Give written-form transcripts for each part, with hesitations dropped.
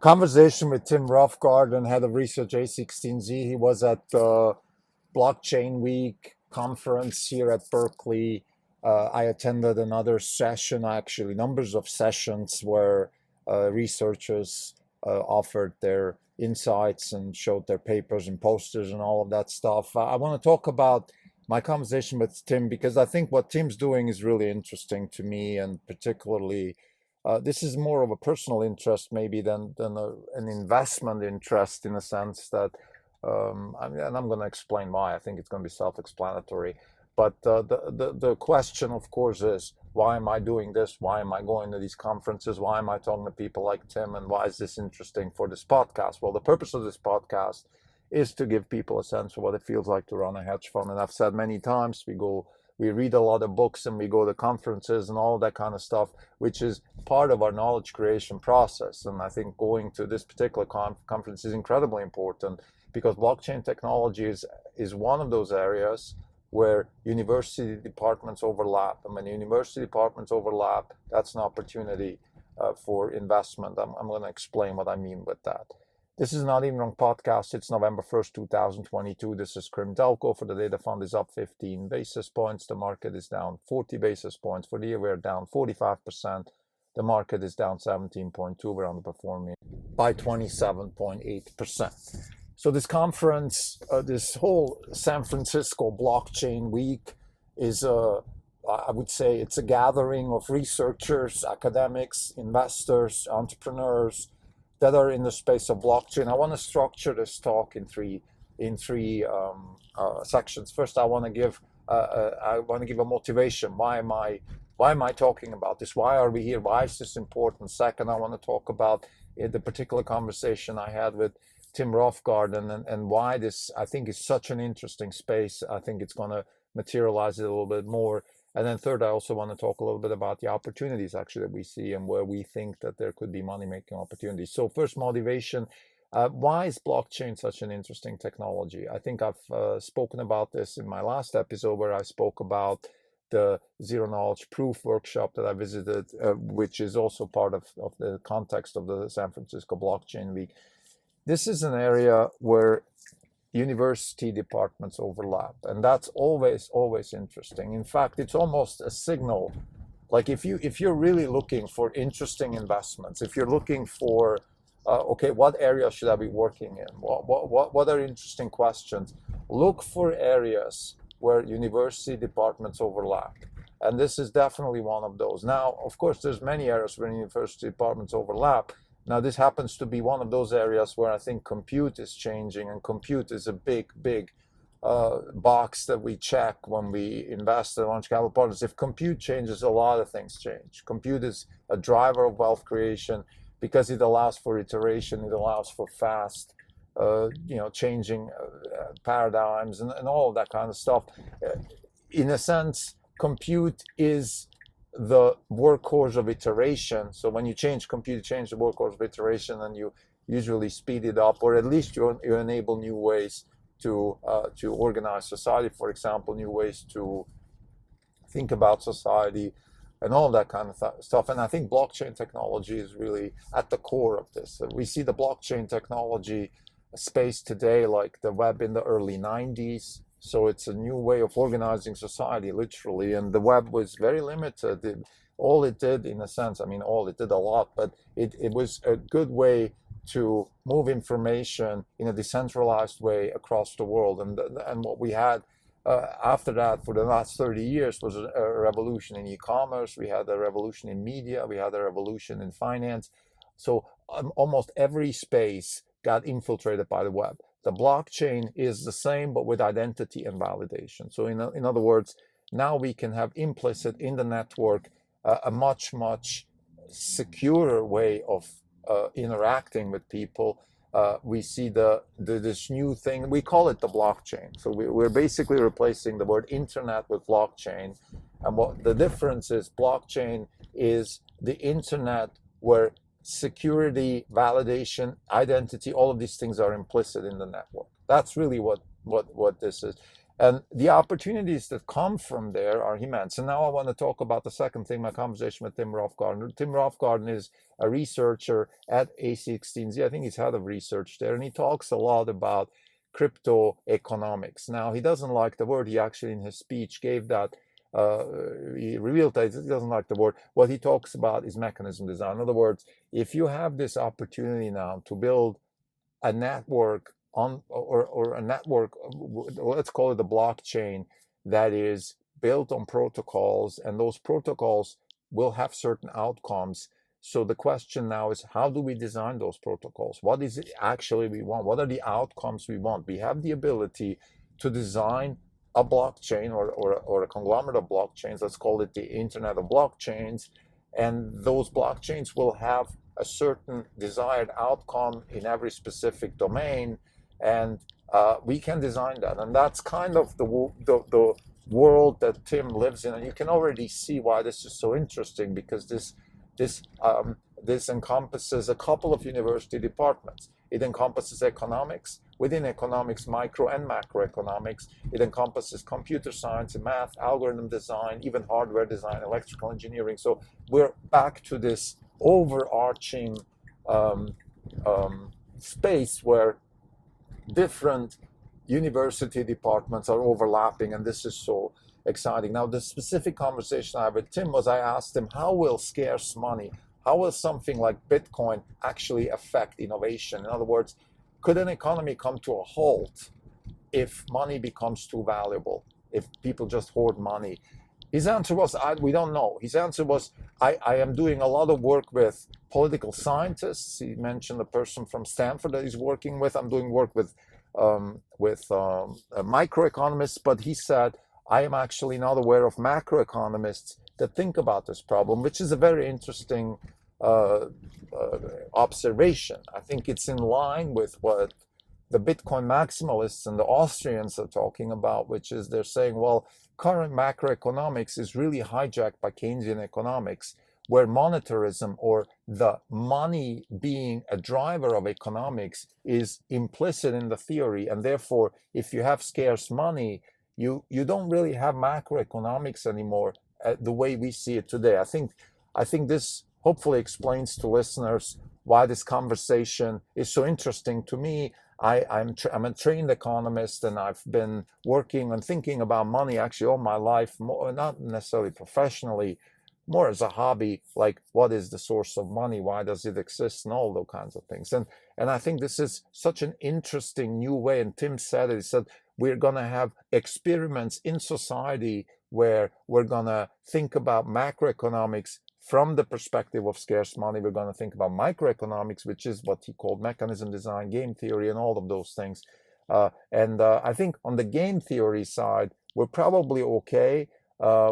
Conversation with Tim Roughgarden, head of research A16Z. He was at the Blockchain Week conference here at Berkeley. I attended another session, actually, numbers of sessions where researchers offered their insights and showed their papers and posters and all of that stuff. I want to talk about my conversation with Tim because I think what Tim's doing is really interesting to me, and particularly this is more of a personal interest maybe than an investment interest, in a sense that, and I'm going to explain why. I think it's going to be self-explanatory. But the question, of course, is why am I doing this? Why am I going to these conferences? Why am I talking to people like Tim? And why is this interesting for this podcast? Well, the purpose of this podcast is to give people a sense of what it feels like to run a hedge fund. And I've said many times, we read a lot of books and we go to conferences and all that kind of stuff, which is part of our knowledge creation process. And I think going to this particular conference is incredibly important because blockchain technology is one of those areas where university departments overlap. And when university departments overlap, that's an opportunity for investment. I'm going to explain what I mean with that. This is Not Even Wrong podcast. It's November 1st, 2022. This is Krim Delco. For the day, the fund is up 15 basis points. The market is down 40 basis points. For the year, we're down 45%. The market is down 17.2. We're underperforming by 27.8%. So this conference, this whole San Francisco Blockchain Week is I would say it's a gathering of researchers, academics, investors, entrepreneurs that are in the space of blockchain. I want to structure this talk in three sections. First, I want to give a motivation. Why am I talking about this? Why are we here? Why is this important? Second, I want to talk about the particular conversation I had with Tim Roughgarden and why this, I think, is such an interesting space. I think it's going to materialize it a little bit more. And then third, I also want to talk a little bit about the opportunities actually that we see and where we think that there could be money-making opportunities. So first, motivation. Why is blockchain such an interesting technology? I think I've spoken about this in my last episode where I spoke about the Zero Knowledge Proof workshop that I visited, which is also part of the context of the San Francisco Blockchain Week. This is an area where university departments overlap, and that's always interesting. In fact, it's almost a signal. Like if you're really looking for interesting investments, if you're looking for okay, what area should I be working in? What are interesting questions? Look for areas where university departments overlap, and this is definitely one of those. Now, of course, there's many areas where university departments overlap. Now, this happens to be one of those areas where I think compute is changing, and compute is a big box that we check when we invest in launch capital partners. If compute changes, a lot of things change. Compute is a driver of wealth creation because it allows for iteration, it allows for fast, changing paradigms and all of that kind of stuff. In a sense, compute is the workhorse of iteration. So when you change compute, you change the workhorse of iteration, and you usually speed it up, or at least you enable new ways to organize society, for example, new ways to think about society and all of that kind of stuff. And I think blockchain technology is really at the core of this. We see the blockchain technology space today like the web in the early 90s. So it's a new way of organizing society, literally. And the web was very limited. All it did, in a sense, it did a lot, but it was a good way to move information in a decentralized way across the world. And what we had after that for the last 30 years was a revolution in e-commerce. We had a revolution in media. We had a revolution in finance. So almost every space got infiltrated by the web. The blockchain is the same, but with identity and validation. So in other words, now we can have implicit in the network a much securer way of interacting with people. We see this new thing. We call it the blockchain. So we're basically replacing the word internet with blockchain. And what the difference is, blockchain is the internet where security, validation, identity, all of these things are implicit in the network. That's really what this is. And the opportunities that come from there are immense. And now I want to talk about the second thing, my conversation with Tim Rovgarden. Tim Rovgarden is a researcher at A16Z. I think he's head of research there, and he talks a lot about crypto economics. Now, he doesn't like the word. He actually, in his speech, gave that. He revealed that he doesn't like the word. What he talks about is mechanism design. In other words, if you have this opportunity now to build a network on or a network, let's call it a blockchain, that is built on protocols, and those protocols will have certain outcomes. So the question now is, how do we design those protocols? What is it actually we want? What are the outcomes we want? We have the ability to design a blockchain or a conglomerate of blockchains. Let's call it the Internet of Blockchains. And those blockchains will have a certain desired outcome in every specific domain, and we can design that. And that's kind of the world that Tim lives in. And you can already see why this is so interesting, because this encompasses a couple of university departments. It encompasses economics. Within economics, micro and macroeconomics. It encompasses computer science and math, algorithm design, even hardware design, electrical engineering. So we're back to this overarching space where different university departments are overlapping, and this is so exciting. Now, the specific conversation I had with Tim was, I asked him, how will scarce money, how will something like Bitcoin actually affect innovation? In other words, could an economy come to a halt if money becomes too valuable, if people just hoard money? His answer was, we don't know. His answer was, I am doing a lot of work with political scientists. He mentioned a person from Stanford that he's working with. I'm doing work with microeconomists, but he said, I am actually not aware of macroeconomists that think about this problem, which is a very interesting observation. I think it's in line with what the Bitcoin maximalists and the Austrians are talking about, which is they're saying, well, current macroeconomics is really hijacked by Keynesian economics, where monetarism, or the money being a driver of economics, is implicit in the theory. And therefore, if you have scarce money, you don't really have macroeconomics anymore the way we see it today. I think this hopefully explains to listeners why this conversation is so interesting to me. I'm a trained economist, and I've been working and thinking about money actually all my life, more, not necessarily professionally, more as a hobby, like what is the source of money, why does it exist, and all those kinds of things. And I think this is such an interesting new way, and Tim said it, he said, we're going to have experiments in society where we're going to think about macroeconomics from the perspective of scarce money. We're going to think about microeconomics, which is what he called mechanism design, game theory, and all of those things. I think on the game theory side, we're probably okay.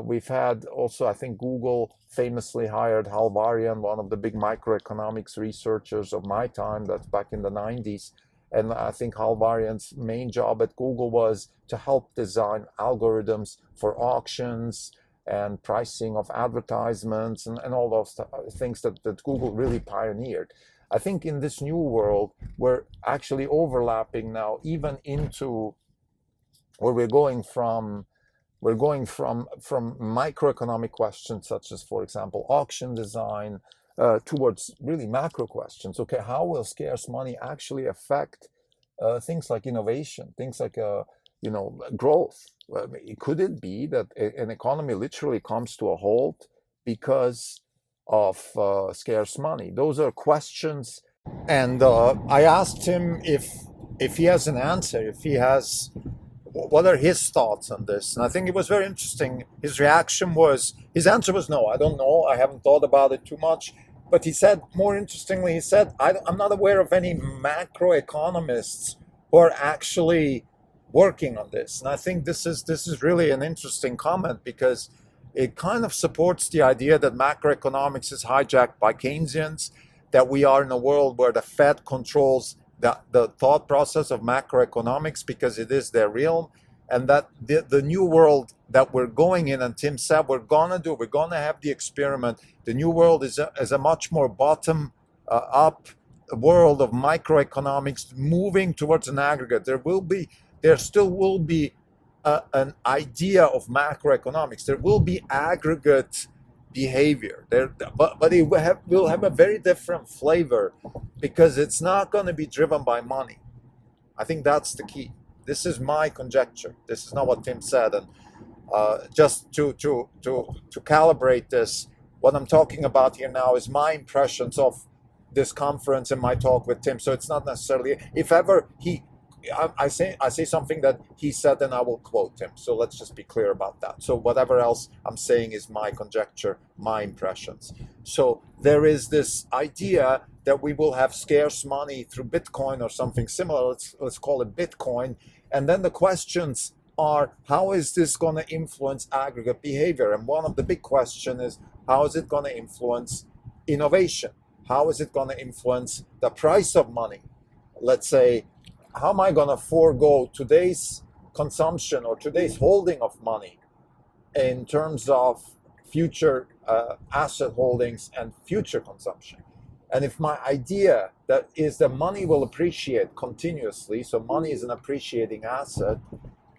We've had also, I think Google famously hired Hal Varian, one of the big microeconomics researchers of my time, that's back in the 90s. And I think Hal Varian's main job at Google was to help design algorithms for auctions and pricing of advertisements and all those things that Google really pioneered. I think in this new world, we're actually overlapping now even into where we're going from microeconomic questions such as, for example, auction design, towards really macro questions. Okay, how will scarce money actually affect things like innovation, things like growth? Could it be that an economy literally comes to a halt because of scarce money? Those are questions, and I asked him if he has an answer, if he has, what are his thoughts on this? And I think it was very interesting. His answer was no, I don't know, I haven't thought about it too much. But he said, more interestingly, he said, I'm not aware of any macroeconomists who are actually working on this. And I think this is really an interesting comment, because it kind of supports the idea that macroeconomics is hijacked by Keynesians, that we are in a world where the Fed controls the thought process of macroeconomics because it is their realm, and that the new world that we're going in, and Tim said we're going to have the experiment. The new world is a much more bottom up world of microeconomics moving towards an aggregate. There still will be an idea of macroeconomics. There will be aggregate behavior there, but it will have a very different flavor because it's not going to be driven by money. I think that's the key. This is my conjecture. This is not what Tim said, and just to calibrate this, what I'm talking about here now is my impressions of this conference and my talk with Tim. So it's not necessarily, if ever I say something that he said, then I will quote him. So let's just be clear about that. So whatever else I'm saying is my conjecture, my impressions. So there is this idea that we will have scarce money through Bitcoin or something similar. Let's call it Bitcoin. And then the questions are, how is this going to influence aggregate behavior? And one of the big questions is, how is it going to influence innovation? How is it going to influence the price of money? Let's say, how am I going to forego today's consumption or today's holding of money in terms of future asset holdings and future consumption? And if my idea that is that money will appreciate continuously, so money is an appreciating asset,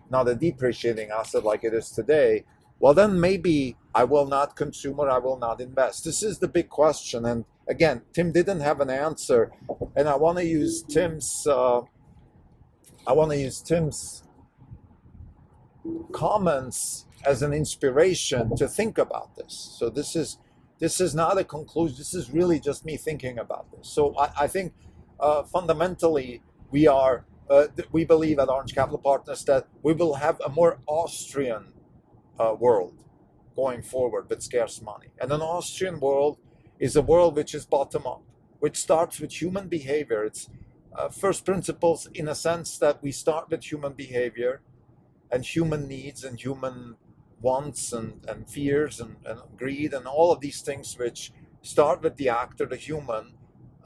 not a depreciating asset like it is today, well, then maybe I will not consume or I will not invest. This is the big question. And again, Tim didn't have an answer, and I want to use Tim's comments as an inspiration to think about this. So this is not a conclusion. This is really just me thinking about this. So I think fundamentally we believe at Orange Capital Partners that we will have a more Austrian world going forward with scarce money. And an Austrian world is a world which is bottom up, which starts with human behavior. It's first principles in a sense that we start with human behavior and human needs and human wants and fears and greed and all of these things which start with the actor, the human,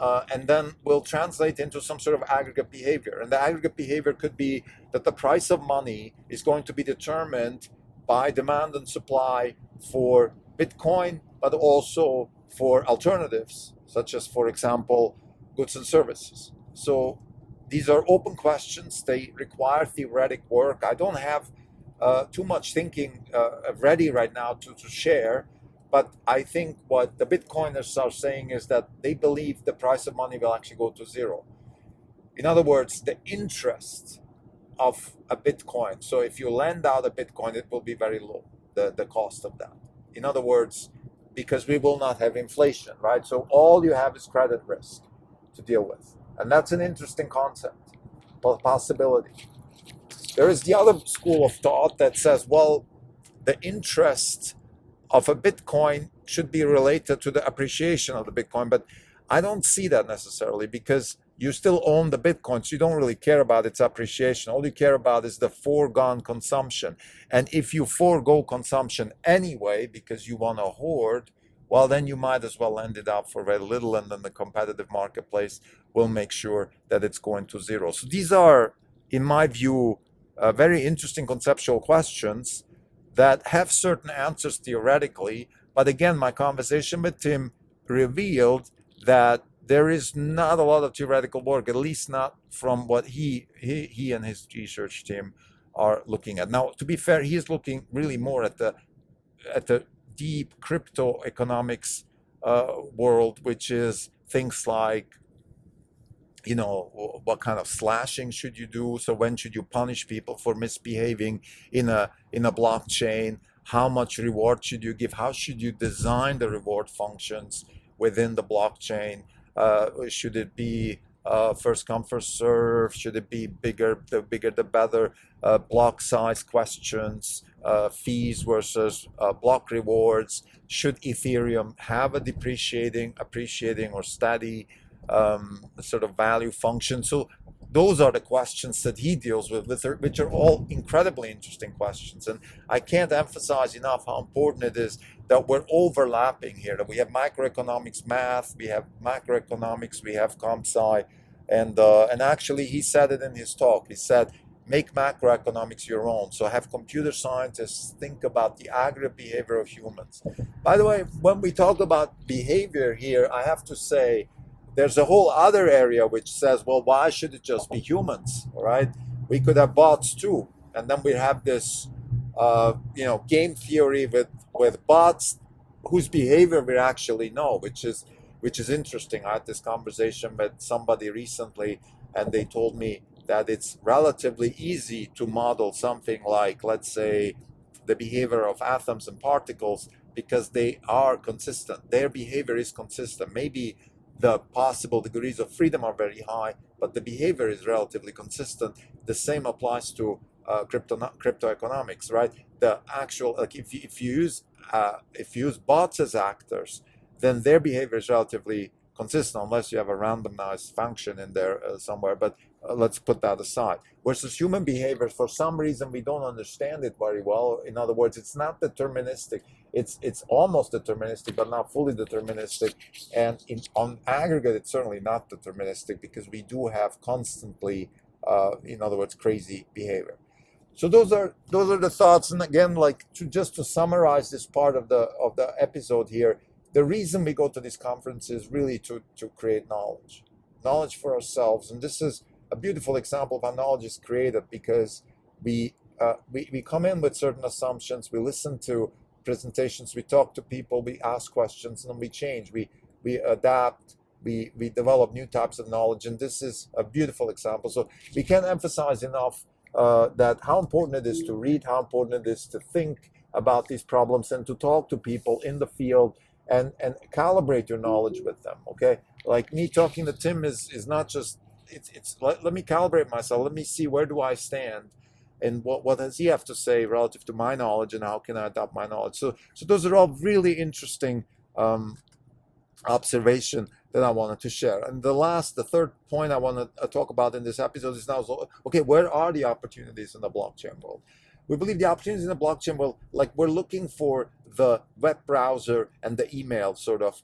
and then will translate into some sort of aggregate behavior. And the aggregate behavior could be that the price of money is going to be determined by demand and supply for Bitcoin, but also for alternatives, such as, for example, goods and services. So these are open questions. They require theoretic work. I don't have too much thinking ready right now to share, but I think what the Bitcoiners are saying is that they believe the price of money will actually go to zero. In other words, the interest of a Bitcoin. So if you lend out a Bitcoin, it will be very low, the cost of that. In other words, because we will not have inflation, right? So all you have is credit risk to deal with. And that's an interesting concept, possibility. There is the other school of thought that says, well, the interest of a Bitcoin should be related to the appreciation of the Bitcoin. But I don't see that necessarily, because you still own the Bitcoin, so you don't really care about its appreciation. All you care about is the foregone consumption. And if you forego consumption anyway because you want to hoard, well, then you might as well lend it out for very little, and then the competitive marketplace will make sure that it's going to zero. So these are, in my view, very interesting conceptual questions that have certain answers theoretically. But again, my conversation with Tim revealed that there is not a lot of theoretical work, at least not from what he and his research team are looking at. Now, to be fair, he is looking really more at the deep crypto economics world, which is things like, you know, what kind of slashing should you do? So when should you punish people for misbehaving in a blockchain? How much reward should you give? How should you design the reward functions within the blockchain? Should it be first come, first serve? Should it be bigger? The bigger the better. Block size questions, fees versus block rewards. Should Ethereum have a depreciating, appreciating, or steady sort of value function? So those are the questions that he deals with, which are all incredibly interesting questions. And I can't emphasize enough how important it is that we're overlapping here, that we have macroeconomics math, we have macroeconomics, we have comp sci, and actually he said it in his talk. He said, make macroeconomics your own. So have computer scientists think about the aggregate behavior of humans. By the way, when we talk about behavior here, I have to say, there's a whole other area which says, well, why should it just be humans, all right? We could have bots too. and then we have this game theory with bots whose behavior we actually know, which is interesting. I had this conversation with somebody recently, and they told me that it's relatively easy to model something like, let's say, the behavior of atoms and particles, because they are consistent. Their behavior is consistent. Maybe the possible degrees of freedom are very high, but the behavior is relatively consistent. The same applies to crypto economics, right? The actual, like, if you use bots as actors, then their behavior is relatively consistent, unless you have a randomized function in there somewhere. But let's put that aside. Versus human behavior, for some reason we don't understand it very well. In other words, it's not deterministic. It's almost deterministic, but not fully deterministic. And on aggregate, it's certainly not deterministic, because we do have constantly, in other words, crazy behavior. So those are the thoughts. And again, like, just to summarize this part of the episode here, the reason we go to this conference is really to create knowledge for ourselves. And this is a beautiful example of how knowledge is created, because we come in with certain assumptions, we listen to presentations, we talk to people, we ask questions, and then we change, we adapt, we develop new types of knowledge. And this is a beautiful example. So we can't emphasize enough that how important it is to read, how important it is to think about these problems, and to talk to people in the field, and calibrate your knowledge with them. Okay, like me talking to Tim is not just, it's let me calibrate myself, let me see where do I stand, and what does he have to say relative to my knowledge, and how can I adapt my knowledge. So those are all really interesting observation that I wanted to share. And the third point I want to talk about in this episode is now, okay, where are the opportunities in the blockchain world? We believe the opportunities in the blockchain world, like, we're looking for the web browser and the email sort of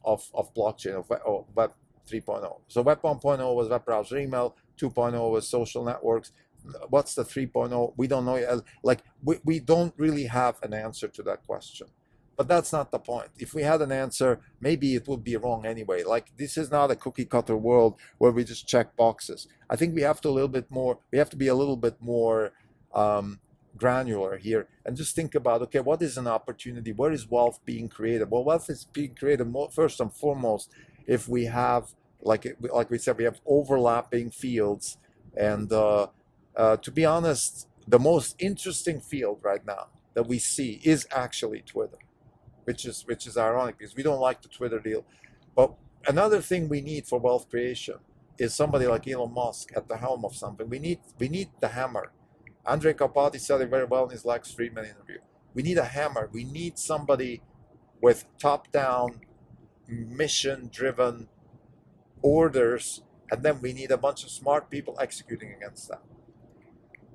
blockchain, of Web 3.0. So Web 1.0 was web browser email, 2.0 was social networks. What's the 3.0? We don't know. Like, we don't really have an answer to that question. But that's not the point. If we had an answer, maybe it would be wrong anyway. Like, this is not a cookie cutter world where we just check boxes. I think we have to be a little bit more granular here, and just think about, okay, what is an opportunity? Where is wealth being created? Well, wealth is being created first and foremost if we have, like we said, we have overlapping fields. And to be honest, the most interesting field right now that we see is actually Twitter, which is ironic, because we don't like the Twitter deal. But another thing we need for wealth creation is somebody like Elon Musk at the helm of something. We need the hammer. Andrej Karpathy said it very well in his Lex Friedman interview. We need a hammer. We need somebody with top-down, mission-driven orders, and then we need a bunch of smart people executing against that.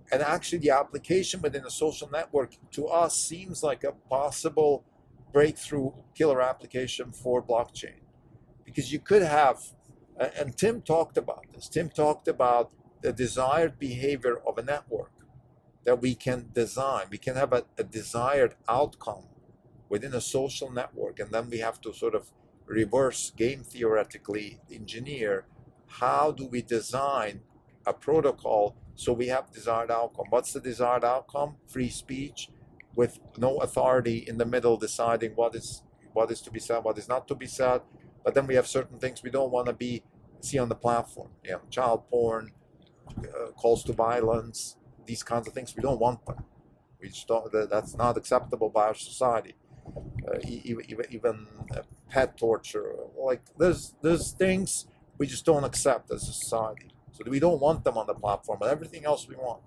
And actually, the application within a social network, to us, seems like a possible breakthrough killer application for blockchain. Because you could have, and Tim talked about this, Tim talked about the desired behavior of a network that we can design. We can have a desired outcome within a social network, and then we have to sort of reverse game theoretically engineer, how do we design a protocol so we have desired outcome. What's the desired outcome? Free speech, with no authority in the middle deciding what is to be said, what is not to be said. But then we have certain things we don't want to see on the platform. Child porn, calls to violence, these kinds of things. We don't want them. We just don't. That's not acceptable by our society. Even pet torture. Like, there's things we just don't accept as a society. So we don't want them on the platform, but everything else we want.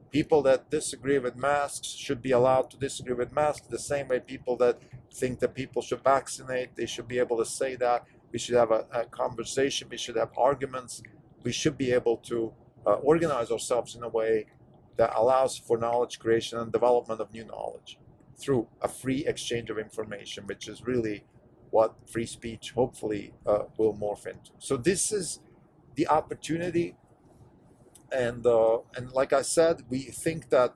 People that disagree with masks should be allowed to disagree with masks, the same way people that think that people should vaccinate, they should be able to say that. We should have a conversation. We should have arguments. We should be able to organize ourselves in a way that allows for knowledge creation and development of new knowledge through a free exchange of information, which is really what free speech hopefully will morph into. So this is the opportunity. And like I said, we think that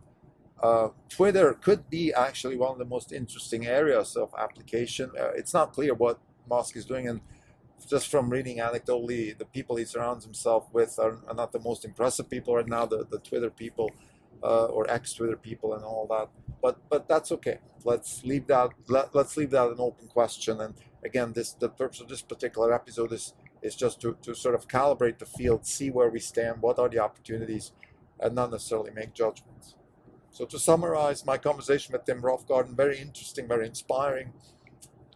Twitter could be actually one of the most interesting areas of application. It's not clear what Musk is doing, and just from reading anecdotally, the people he surrounds himself with are not the most impressive people right now, the Twitter people. or ex-Twitter people and all that. But that's okay. Let's leave that. Let's leave that an open question. And again, the purpose of this particular episode is just to sort of calibrate the field, see where we stand, what are the opportunities, and not necessarily make judgments. So to summarize, my conversation with Tim Rovgarden, very interesting, very inspiring,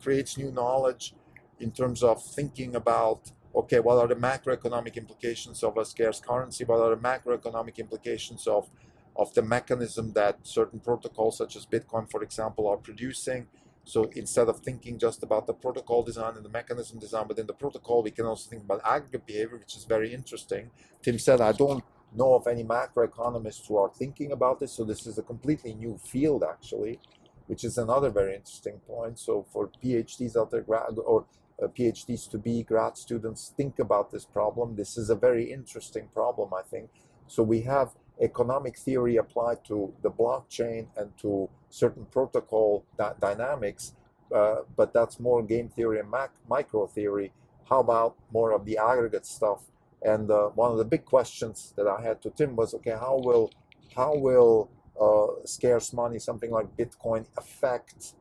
creates new knowledge in terms of thinking about, okay, what are the macroeconomic implications of a scarce currency? What are the macroeconomic implications of the mechanism that certain protocols, such as Bitcoin, for example, are producing? So instead of thinking just about the protocol design and the mechanism design within the protocol, we can also think about aggregate behavior, which is very interesting. Tim said, I don't know of any macroeconomists who are thinking about this, so this is a completely new field, actually, which is another very interesting point. So for PhDs out there, or PhDs to be grad students, think about this problem. This is a very interesting problem, I think. So we have economic theory applied to the blockchain and to certain protocol dynamics, but that's more game theory and micro theory. How about more of the aggregate stuff? And one of the big questions that I had to Tim was, okay, how will scarce money, something like Bitcoin, affect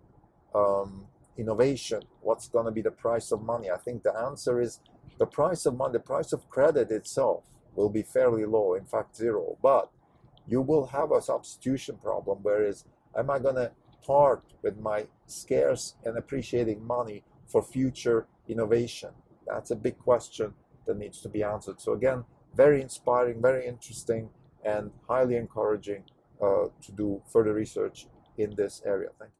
innovation? What's going to be the price of money? I think the answer is the price of money, the price of credit itself will be fairly low, in fact zero, but you will have a substitution problem, whereas am I going to part with my scarce and appreciating money for future innovation? That's a big question that needs to be answered. So again, very inspiring, very interesting, and highly encouraging to do further research in this area. Thank you.